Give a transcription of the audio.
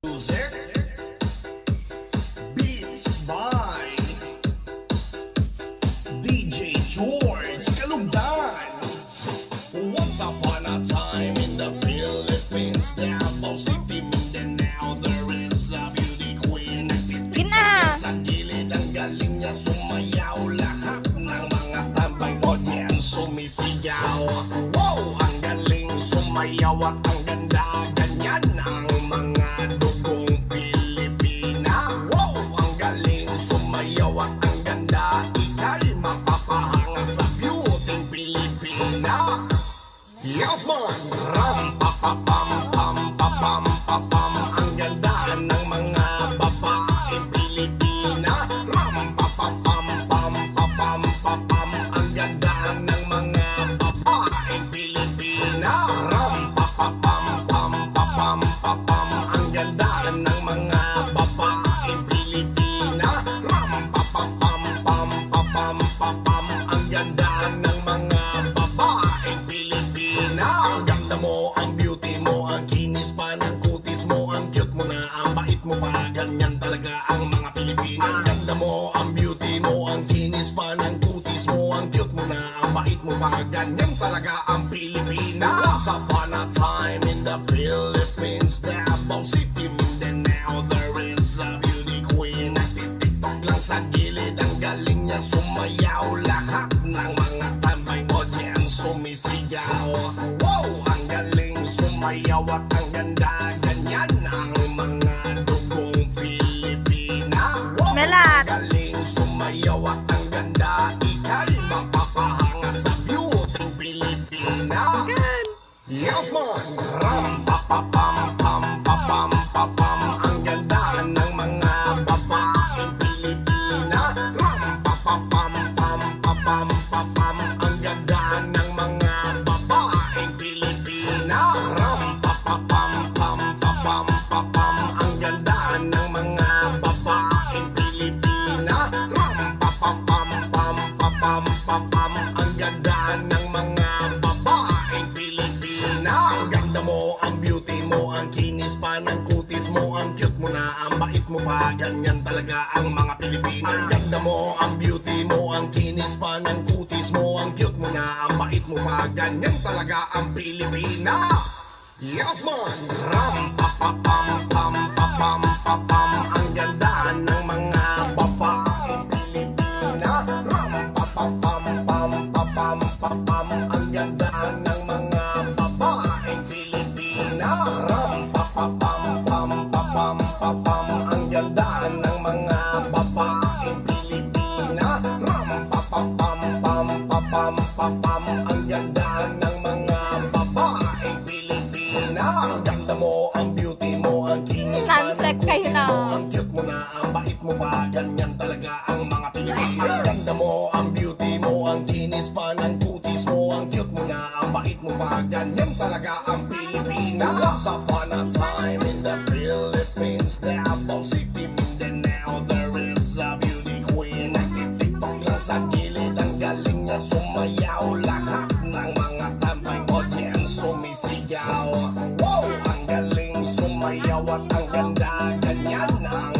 Music Beats by DJ George Kalugdan. Once upon a time in the Philippines, Davao City, Mindanao, there is a beauty queen. Nagtitignan sa gilid, ang galing niya sumayaw. Lahat ng mga tambay audience sumisigaw. Wow! Ang galing sumayaw at ang ganda. Ganyan ang mga dugong Pilipina. Wow! Ang galing sumayaw at ang ganda. Ika'y mapapahanga sa beauty Pilipina. Yes man! Ram pa pa pam pam pa pam pa pam. Ang ganda ng mga babaeng Pilipina. Ram pa pa pam pam pa pam pa pam. Ang ganda ng mga babaeng Pilipina. Ram pa pa pam pam pa pam pa pam. Ang ganda ng mga babaeng Pilipina. Ram pa pa pam pam pa pam pa pam. Ang ganda ng mga babaeng Pilipina. Ang ganda mo, ang beauty mo, ang kinis pa ng kutis mo, ang cute mo na, ang bait mo pa, ganyan talaga ang mga Pilipina. Ang ganda mo, ang beauty mo, ang kinis pa ng kutis mo, ang cute mo na, ang bait mo pa, ganyan talaga ang Pilipina. Once upon a time in the Philippines, Davao City, Mindanao, there is a beauty queen. Nagtitiktok lang sa gilid, ang galing niya sumayaw. Lahat ng mga tambay audience sumisigaw. Wow! Ang galing sumayaw at ang ganda. Ganyan ang mga dugong Pilipina. Wow! Melat! Ang galing sumayaw at ang ganda. Ika'y mapapahanga sa beauty Pilipina. Yes man! Ram pa pa pam pam pa pam pa pam. Ang ganda ng mga babaeng Pilipina. Ram pa pa pam pam pa pam pa pam. Ang ganda ng mga babaeng Pilipina. Ram pa pa pam pam pa pam pa pam. Ang ganda ng mga babaeng Pilipina. Ram pa pa pam pam pa pam pa pam. Ang ganda ng mga babaeng Pilipina. Ang ganda mo, ang beauty mo, ang kinis pa ng kutis mo, ang cute mo na, ang bait mo pa, ganyan talaga ang mga Pilipina. Ang ganda mo, ang beauty mo, ang kinis pa ng kutis mo, ang cute mo na, ang bait mo pa, ganyan talaga ang Pilipina. Yes man! Ram pa pa pam pam pa pam pa pam. Ang ganda ng mga babaeng Pilipina. Ram pa pa pam pam pa pam pa pam. Ang ganda ng mga babaeng Pilipina. Ram pa pa pam pam pa pam pa pam. Ang ganda ng mga babaeng Pilipina. Ram pa pa pam pam pa pam pa pam. Ang ganda ng mga babaeng Pilipina. Ang ganda mo, ang beauty mo, ang kinis pa Sunset ng kayo kutis na. mo, ang cute mo na, ang bait mo pa, ganyan talaga ang mga Pilipina. Ang ganda mo, ang beauty mo, ang kinis pa ng kutis mo, ang cute mo na, ang bait mo pa, ganyan talaga ang Pilipina. Once upon a time in the Philippines, Davao City, Mindanao, there is a beauty queen. Nagtitiktok lang sa gilid, ang galing niya sumayaw. Lahat ng mga tambay audience sumisigaw. Wow! Ang galing sumayaw at ang ganda. Ganyan ang